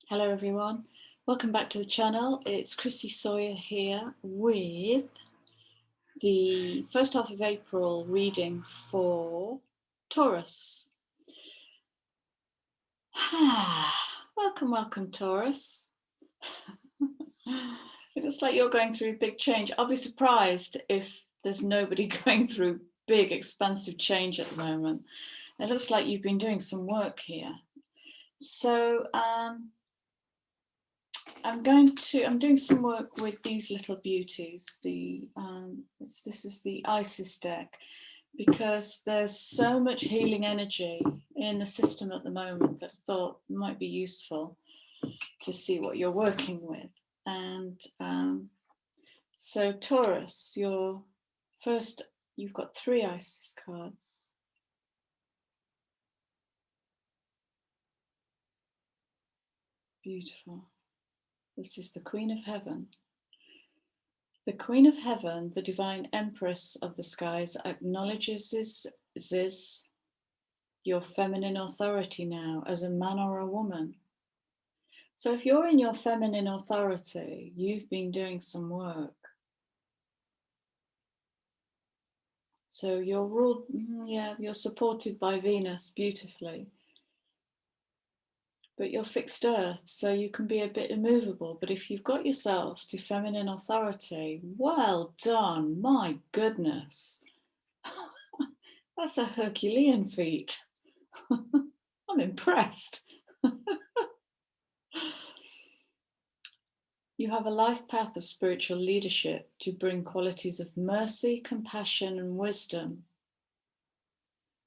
Hello everyone, welcome back to the channel. It's Chrissy Sawyer here with the first half of April reading for Taurus. Welcome Taurus. It looks like you're going through a big change. I'll be surprised if there's nobody going through big expansive change at the moment. It looks like you've been doing some work here. So I'm doing some work with these little beauties. This is the Isis deck, because there's so much healing energy in the system at the moment that I thought might be useful to see what you're working with. And so Taurus, you've got 3 Isis cards. Beautiful. This is the Queen of Heaven. The Queen of Heaven, the Divine Empress of the skies, acknowledges this your feminine authority now as a man or a woman. So if you're in your feminine authority, you've been doing some work. So you're ruled, you're supported by Venus beautifully. But you're fixed earth, so you can be a bit immovable. But if you've got yourself to feminine authority, well done, my goodness. That's a Herculean feat. I'm impressed. You have a life path of spiritual leadership to bring qualities of mercy, compassion, and wisdom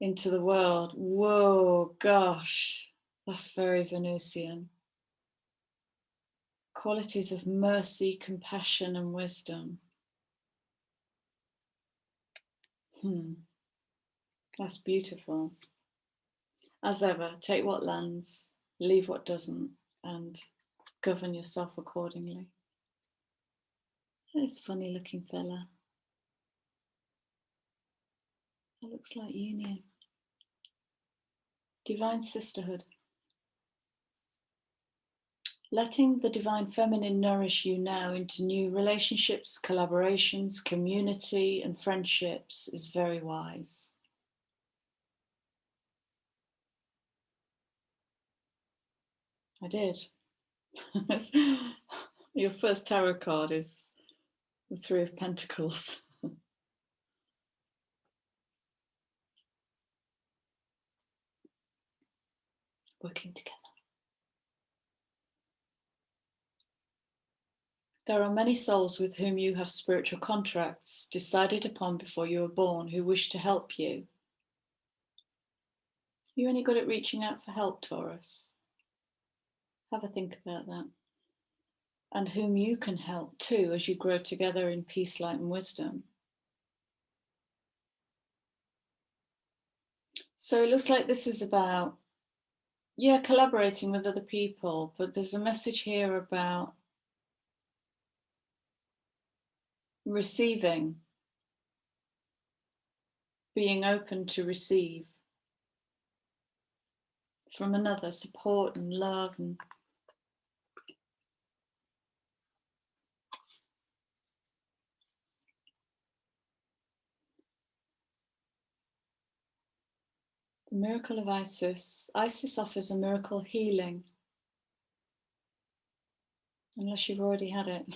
into the world. Whoa, gosh, that's very Venusian. Qualities of mercy, compassion, and wisdom. That's beautiful. As ever, take what lands, leave what doesn't, and govern yourself accordingly. This funny looking fella. That looks like union. Divine sisterhood. Letting the divine feminine nourish you now into new relationships, collaborations, community, and friendships is very wise. I did. Your first tarot card is the 3 of Pentacles. Working together. There are many souls with whom you have spiritual contracts decided upon before you were born who wish to help you. You're any good at reaching out for help, Taurus? Have a think about that. And whom you can help too as you grow together in peace, light, and wisdom. So it looks like this is about, collaborating with other people, but there's a message here about receiving, being open to receive from another, support and love. And the miracle of Isis. Isis offers a miracle healing, unless you've already had it.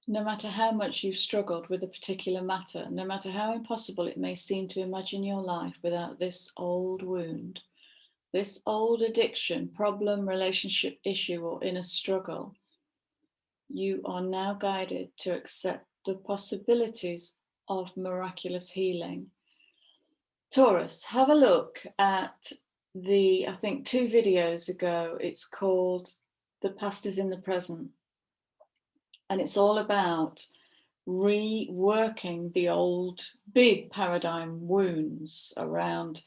No matter how much you've struggled with a particular matter, no matter how impossible it may seem to imagine your life without this old wound, this old addiction, problem, relationship issue, or inner struggle, you are now guided to accept the possibilities of miraculous healing. Taurus, have a look at I think 2 videos ago, it's called The Past is in the Present. And it's all about reworking the old big paradigm wounds around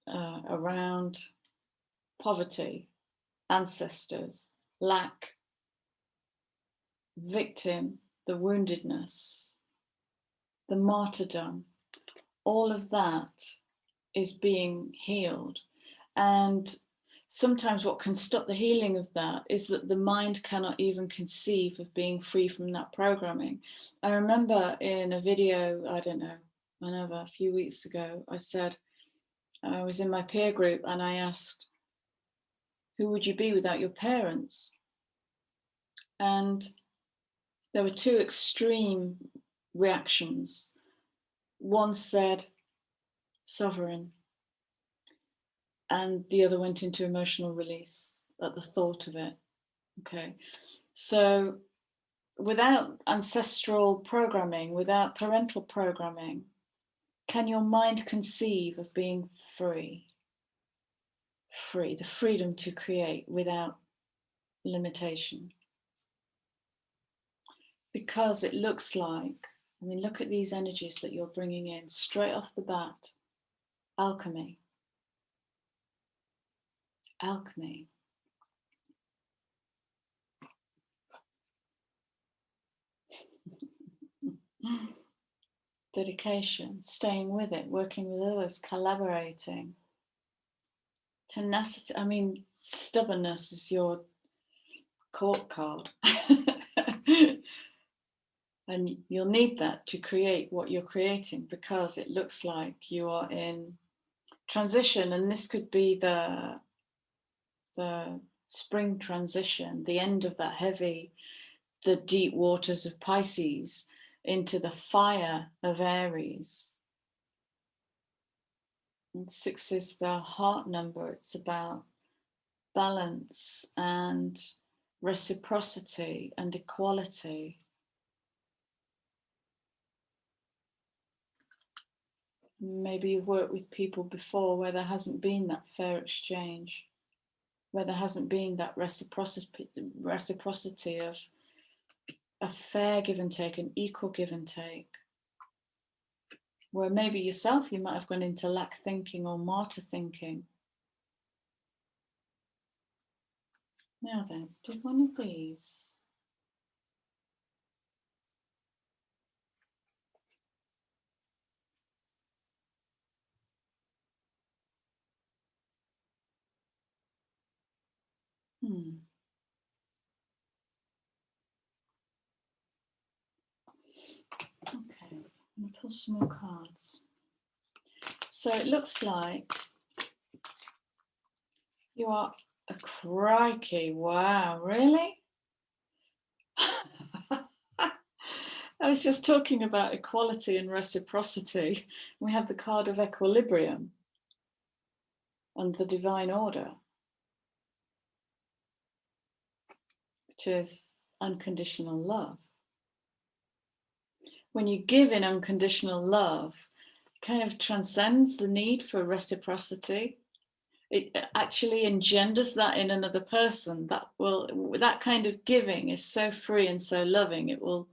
around poverty, ancestors, lack, victim, the woundedness, the martyrdom. All of that is being healed. And sometimes what can stop the healing of that is that the mind cannot even conceive of being free from that programming. I remember in a video, I don't know, whenever, a few weeks ago, I said, I was in my peer group and I asked, who would you be without your parents? And there were two extreme reactions. One said, sovereign, and the other went into emotional release at the thought of it. Okay, so without ancestral programming, without parental programming, can your mind conceive of being free? Free, the freedom to create without limitation. Because it looks like, I mean, look at these energies that you're bringing in straight off the bat. Alchemy. Alchemy. Dedication, staying with it, working with others, collaborating. Tenacity, I mean, stubbornness is your court card. And you'll need that to create what you're creating, because it looks like you are in transition, and this could be the spring transition, the end of that heavy, the deep waters of Pisces into the fire of Aries. And 6 is the heart number. It's about balance and reciprocity and equality. Maybe you've worked with people before where there hasn't been that fair exchange, where there hasn't been that reciprocity of a fair give and take, an equal give and take, where maybe yourself you might have gone into lack thinking or martyr thinking. Now then, do one of these. Okay, I'm going to pull some more cards. So it looks like you are a crikey. Wow, really? I was just talking about equality and reciprocity. We have the card of equilibrium and the divine order, which is unconditional love. When you give in unconditional love, it kind of transcends the need for reciprocity. It actually engenders that in another person. That kind of giving is so free and so loving, it will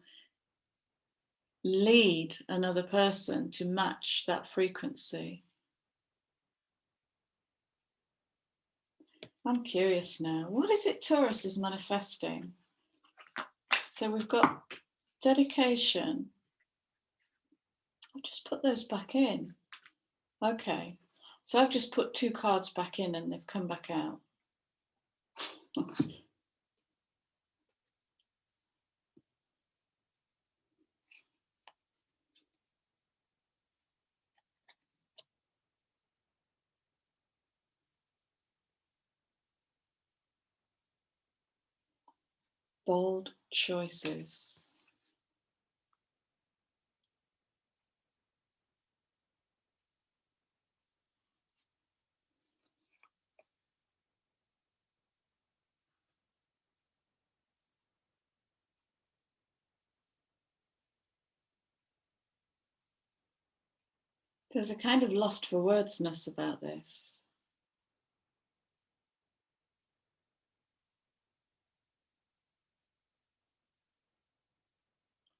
lead another person to match that frequency. I'm curious now, what is it Taurus is manifesting? So we've got dedication. I'll just put those back in. Okay, so I've just put 2 cards back in and they've come back out. Bold choices. There's a kind of lost for wordsness about this.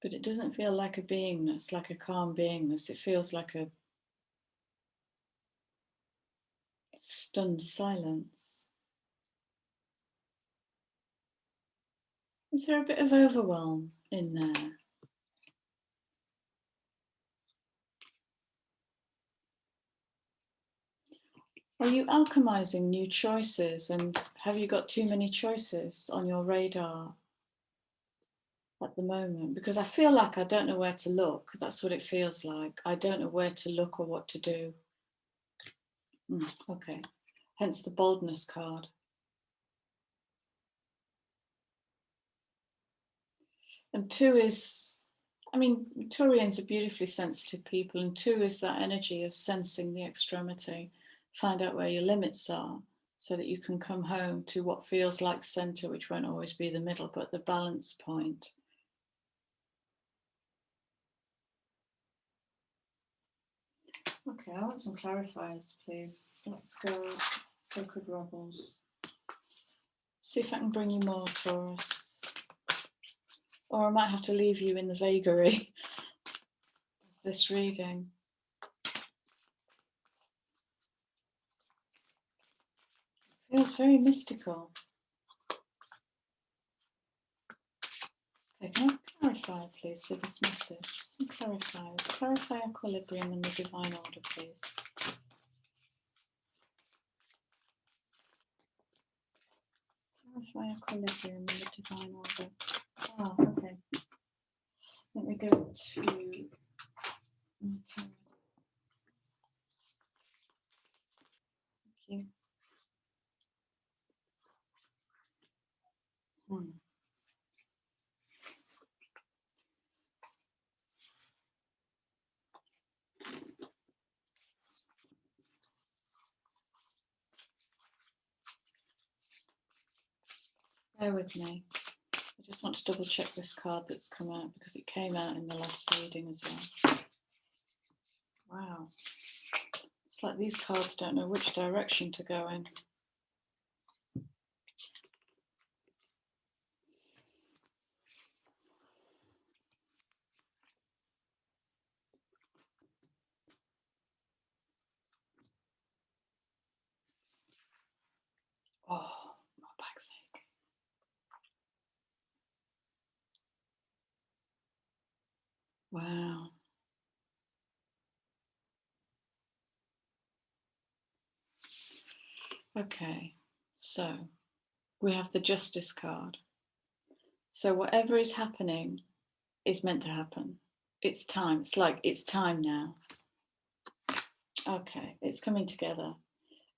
But it doesn't feel like a beingness, like a calm beingness. It feels like a stunned silence. Is there a bit of overwhelm in there? Are you alchemizing new choices, and have you got too many choices on your radar at the moment? Because I feel like I don't know where to look. That's what it feels like. I don't know where to look or what to do. Okay, hence the boldness card. And 2 is, I mean, Turians are beautifully sensitive people, and 2 is that energy of sensing the extremity. Find out where your limits are so that you can come home to what feels like center, which won't always be the middle, but the balance point. Okay, I want some clarifiers, please. Let's go Sacred Rebels. See if I can bring you more, Taurus. Or I might have to leave you in the vagary of this reading. Feels very mystical. Okay, can I clarify, please, for this message? Some clarifiers. Clarify equilibrium and the divine order, please. Clarify equilibrium and the divine order. Ah, okay. Let me go to... Thank you. Bear with me. I just want to double check this card that's come out because it came out in the last reading as well. Wow. It's like these cards don't know which direction to go in. Oh, my back's ache. Wow. Okay, so we have the Justice card. So whatever is happening is meant to happen. It's time. It's like, it's time now. Okay, it's coming together.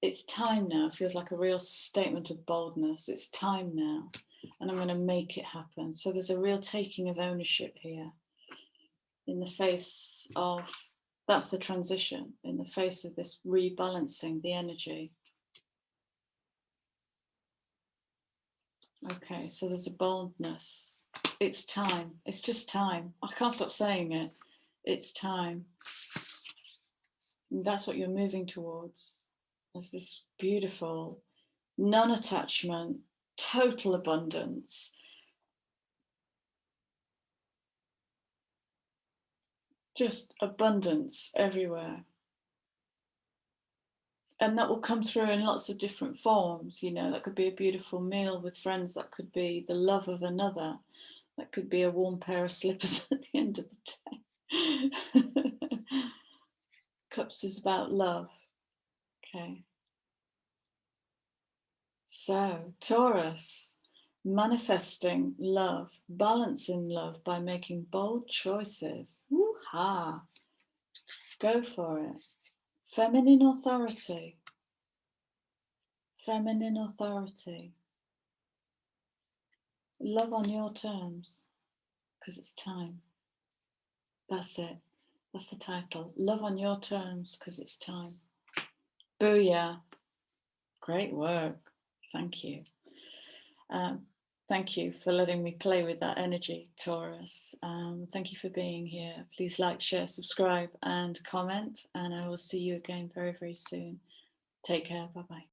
It's time now. It feels like a real statement of boldness. It's time now. And I'm going to make it happen. So there's a real taking of ownership here in the face of, that's the transition, in the face of this rebalancing the energy. Okay, so there's a boldness. It's time. It's just time. I can't stop saying it. It's time. And that's what you're moving towards. There's this beautiful non-attachment, total abundance. Just abundance everywhere. And that will come through in lots of different forms. You know, that could be a beautiful meal with friends. That could be the love of another. That could be a warm pair of slippers at the end of the day. Cups is about love. Okay. So, Taurus, manifesting love, balancing love by making bold choices. Woo-ha. Go for it. Feminine authority. Feminine authority. Love on your terms, because it's time. That's it. That's the title. Love on your terms, because it's time. Booyah. Great work. Thank you. Thank you for letting me play with that energy, Taurus. Thank you for being here. Please like, share, subscribe, and comment. And I will see you again very, very soon. Take care. Bye-bye.